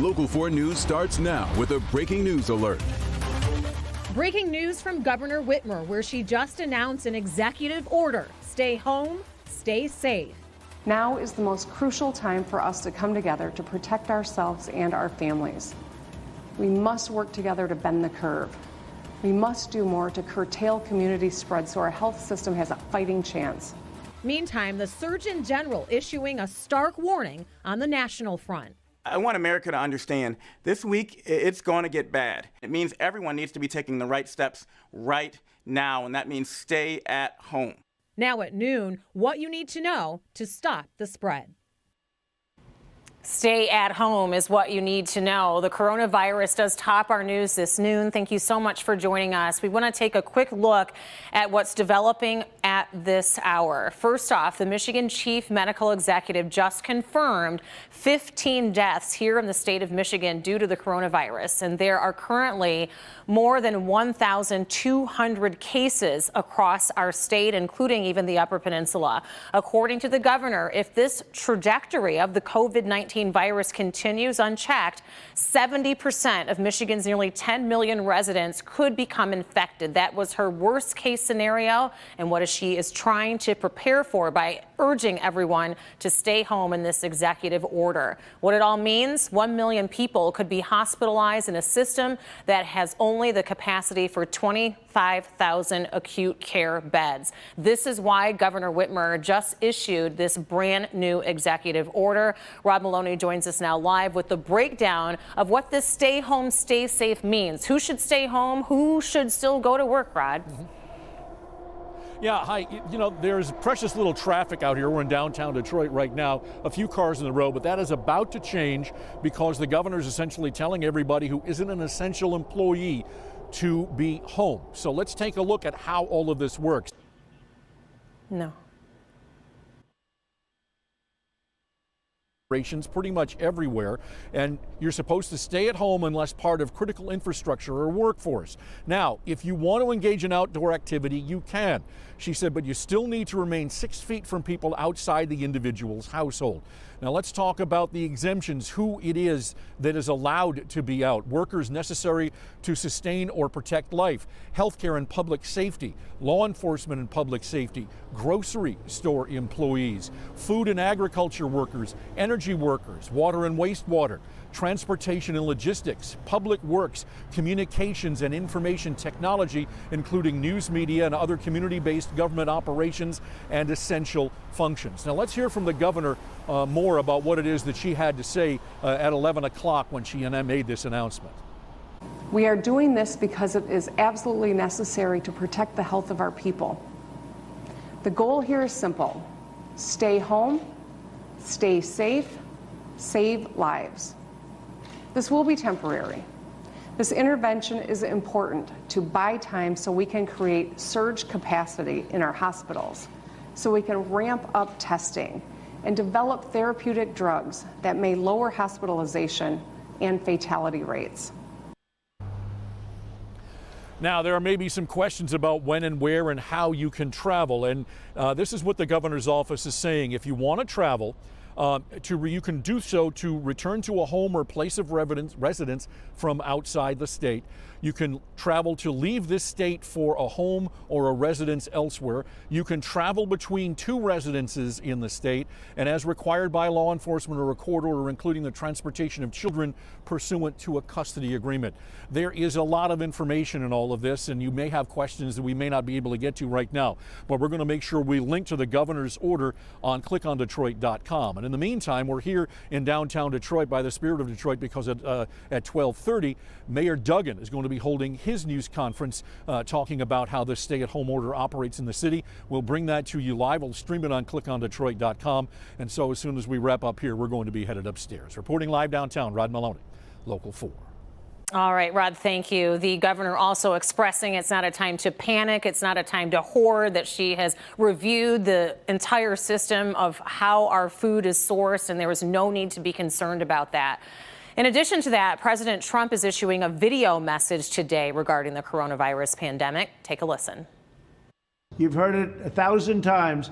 Local 4 News starts now with a breaking news alert. Breaking news from Governor Whitmer, where she just announced an executive order. Stay home, stay safe. Now is the most crucial time for us to come together to protect ourselves and our families. We must work together to bend the curve. We must do more to curtail community spread so our health system has a fighting chance. Meantime, the Surgeon General issuing a stark warning on the national front. I want America to understand this week it's going to get bad. It means everyone needs to be taking the right steps right now, and that means stay at home. Now at noon, what you need to know to stop the spread. Stay at home is what you need to know. The coronavirus does top our news this noon. Thank you so much for joining us. We want to take a quick look at what's developing at this hour. First off, the Michigan Chief Medical Executive just confirmed 15 deaths here in the state of Michigan due to the coronavirus. And there are currently more than 1,200 cases across our state, including even the Upper Peninsula. According to the governor, if this trajectory of the COVID-19 virus continues unchecked, 70% of Michigan's nearly 10 million residents could become infected. That was her worst case scenario and what she is trying to prepare for by urging everyone to stay home in this executive order. What it all means, 1 million people could be hospitalized in a system that has only the capacity for 25,000 acute care beds. This is why Governor Whitmer just issued this brand new executive order. Rod Maloney joins us now live with the breakdown of what this stay home, stay safe means. Who should stay home? Who should still go to work, Rod? Yeah, hi. You know, there's precious little traffic out here. We're in downtown Detroit right now. A few cars in the road, but that is about to change because the governor's essentially telling everybody who isn't an essential employee to be home. So let's take a look at how all of this works. No. Pretty much everywhere, and you're supposed to stay at home unless part of critical infrastructure or workforce. Now, if you want to engage in outdoor activity, you can. She said, but you still need to remain 6 feet from people outside the individual's household. Now let's talk about the exemptions, who it is that is allowed to be out. Workers necessary to sustain or protect life, healthcare and public safety, law enforcement and public safety, grocery store employees, food and agriculture workers, energy workers, water and wastewater, transportation and logistics, public works, communications and information technology, including news media and other community-based government operations and essential functions. Now let's hear from the governor more about what it is that she had to say at 11 o'clock when she made this announcement. We are doing this because it is absolutely necessary to protect the health of our people. The goal here is simple: stay home, stay safe, save lives. This will be temporary. This intervention is important to buy time so we can create surge capacity in our hospitals, so we can ramp up testing and develop therapeutic drugs that may lower hospitalization and fatality rates. Now, there are maybe some questions about when and where and how you can travel, and this is what the governor's office is saying. If you want to travel, you can do so to return to a home or place of residence from outside the state. You can travel to leave this state for a home or a residence elsewhere. You can travel between two residences in the state, and as required by law enforcement or a court order, including the transportation of children pursuant to a custody agreement. There is a lot of information in all of this, and you may have questions that we may not be able to get to right now, but we're going to make sure we link to the governor's order on clickondetroit.com. And in the meantime, we're here in downtown Detroit by the Spirit of Detroit because at 12:30, Mayor Duggan is going to be holding his news conference talking about how this stay-at-home order operates in the city. We'll bring that to you live. We'll stream it on clickondetroit.com. And so as soon as we wrap up here, we're going to be headed upstairs. Reporting live downtown, Rod Maloney, Local 4. All right, Rod, thank you. The governor also expressing it's not a time to panic. It's not a time to hoard, that she has reviewed the entire system of how our food is sourced, and there is no need to be concerned about that. In addition to that, President Trump is issuing a video message today regarding the coronavirus pandemic. Take a listen. You've heard it 1,000 times.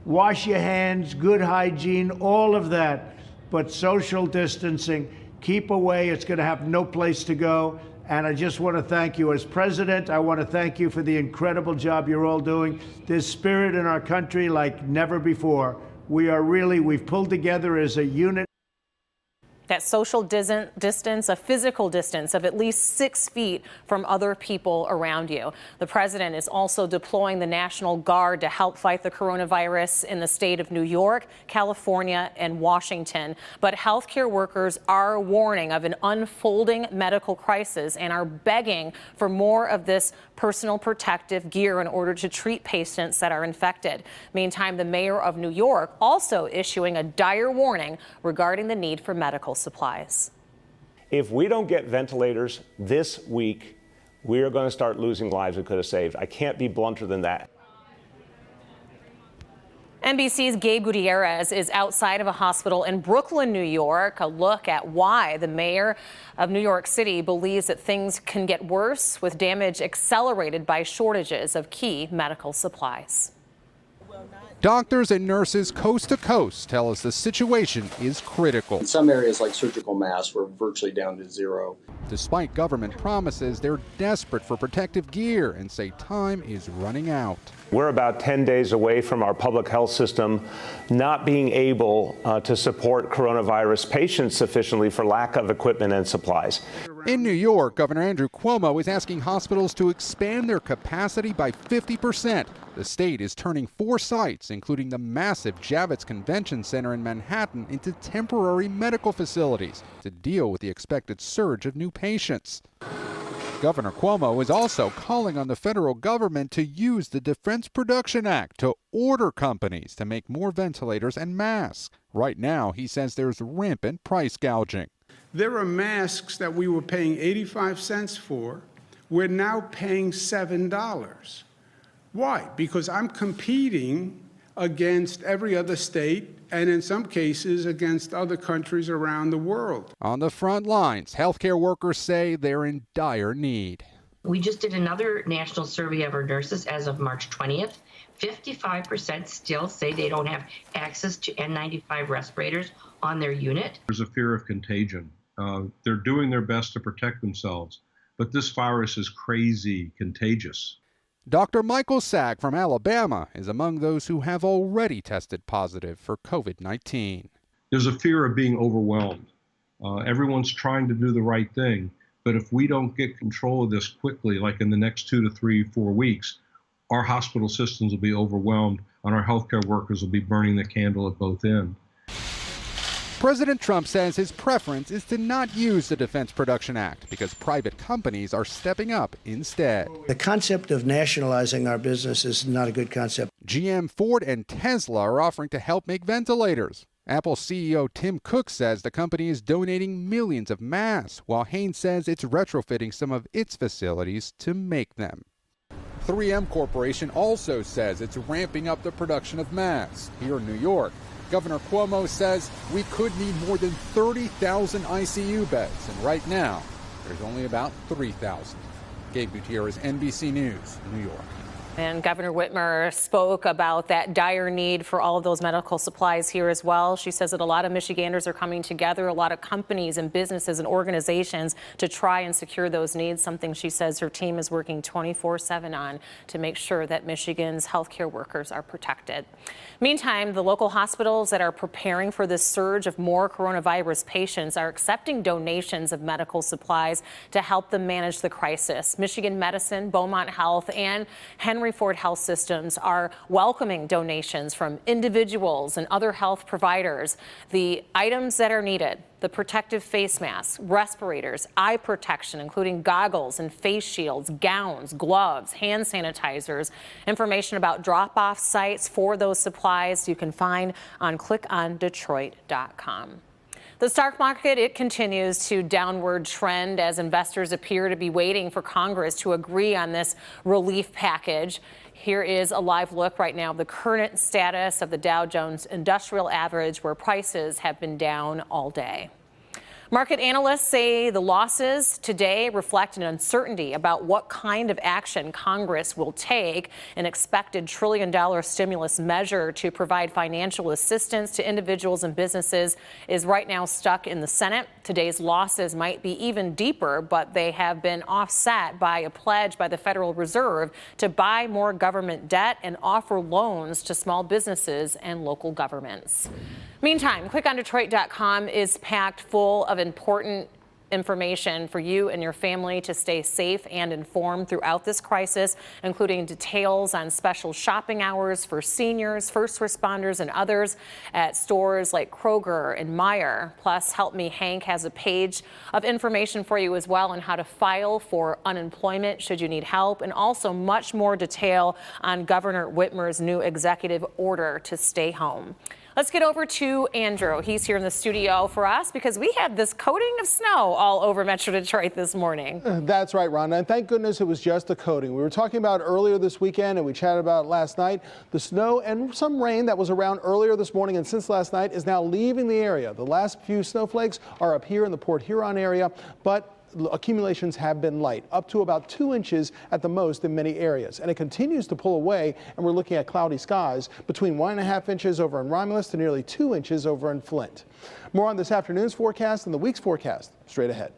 Wash your hands, good hygiene, all of that. But social distancing, keep away. It's going to have no place to go. And I just want to thank you as president. I want to thank you for the incredible job you're all doing. There's spirit in our country like never before. We've pulled together as a unit. That social distance, a physical distance of at least 6 feet from other people around you. The president is also deploying the National Guard to help fight the coronavirus in the state of New York, California, and Washington. But healthcare workers are warning of an unfolding medical crisis and are begging for more of this personal protective gear in order to treat patients that are infected. Meantime, the mayor of New York also issuing a dire warning regarding the need for medical supplies. If we don't get ventilators this week, we are going to start losing lives we could have saved. I can't be blunter than that. NBC's Gabe Gutierrez is outside of a hospital in Brooklyn, New York. A look at why the mayor of New York City believes that things can get worse, with damage accelerated by shortages of key medical supplies. Doctors and nurses coast to coast tell us the situation is critical. In some areas like surgical masks, we're virtually down to zero. Despite government promises, they're desperate for protective gear and say time is running out. We're about 10 days away from our public health system not being able to support coronavirus patients sufficiently for lack of equipment and supplies. In New York, Governor Andrew Cuomo is asking hospitals to expand their capacity by 50%. The state is turning 4 sites, including the massive Javits Convention Center in Manhattan, into temporary medical facilities to deal with the expected surge of new patients. Governor Cuomo is also calling on the federal government to use the Defense Production Act to order companies to make more ventilators and masks. Right now, he says there's rampant price gouging. There are masks that we were paying 85 cents for. We're now paying $7. Why? Because I'm competing against every other state and in some cases against other countries around the world. On the front lines, healthcare workers say they're in dire need. We just did another national survey of our nurses as of March 20th. 55% still say they don't have access to N95 respirators on their unit. There's a fear of contagion. They're doing their best to protect themselves, but this virus is crazy contagious. Dr. Michael Sack from Alabama is among those who have already tested positive for COVID-19. There's a fear of being overwhelmed. Everyone's trying to do the right thing, but if we don't get control of this quickly, like in the next 2 to 3, 4 weeks, our hospital systems will be overwhelmed and our healthcare workers will be burning the candle at both ends. President Trump says his preference is to not use the Defense Production Act because private companies are stepping up instead. The concept of nationalizing our business is not a good concept. GM, Ford, and Tesla are offering to help make ventilators. Apple CEO Tim Cook says the company is donating millions of masks, while Hanes says it's retrofitting some of its facilities to make them. 3M Corporation also says it's ramping up the production of masks here in New York. Governor Cuomo says we could need more than 30,000 ICU beds, and right now, there's only about 3,000. Gabe Gutierrez, NBC News, New York. And Governor Whitmer spoke about that dire need for all of those medical supplies here as well. She says that a lot of Michiganders are coming together, a lot of companies and businesses and organizations to try and secure those needs, something she says her team is working 24/7 on to make sure that Michigan's healthcare workers are protected. Meantime, the local hospitals that are preparing for this surge of more coronavirus patients are accepting donations of medical supplies to help them manage the crisis. Michigan Medicine, Beaumont Health, and Henry Ford Health Systems are welcoming donations from individuals and other health providers. The items that are needed: the protective face masks, respirators, eye protection, including goggles and face shields, gowns, gloves, hand sanitizers. Information about drop-off sites for those supplies you can find on clickondetroit.com. The stock market, it continues to downward trend as investors appear to be waiting for Congress to agree on this relief package. Here is a live look right now of the current status of the Dow Jones Industrial Average, where prices have been down all day. Market analysts say the losses today reflect an uncertainty about what kind of action Congress will take. An expected $1 trillion stimulus measure to provide financial assistance to individuals and businesses is right now stuck in the Senate. Today's losses might be even deeper, but they have been offset by a pledge by the Federal Reserve to buy more government debt and offer loans to small businesses and local governments. Meantime, clickondetroit.com is packed full of important information for you and your family to stay safe and informed throughout this crisis, including details on special shopping hours for seniors, first responders, and others at stores like Kroger and Meijer. Plus, Help Me Hank has a page of information for you as well on how to file for unemployment should you need help, and also much more detail on Governor Whitmer's new executive order to stay home. Let's get over to Andrew. He's here in the studio for us because we had this coating of snow all over Metro Detroit this morning. That's right, Rhonda, and thank goodness it was just a coating. We were talking about earlier this weekend, and we chatted about last night. The snow and some rain that was around earlier this morning and since last night is now leaving the area. The last few snowflakes are up here in the Port Huron area, but accumulations have been light, up to about 2 inches at the most in many areas. And it continues to pull away, and we're looking at cloudy skies between 1.5 inches over in Romulus to nearly 2 inches over in Flint. More on this afternoon's forecast and the week's forecast straight ahead.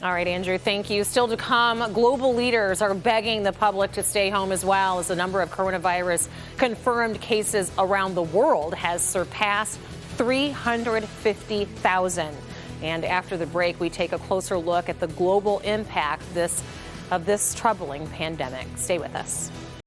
All right, Andrew, thank you. Still to come, global leaders are begging the public to stay home as well as the number of coronavirus confirmed cases around the world has surpassed 350,000. And after the break, we take a closer look at the global impact of this troubling pandemic. Stay with us.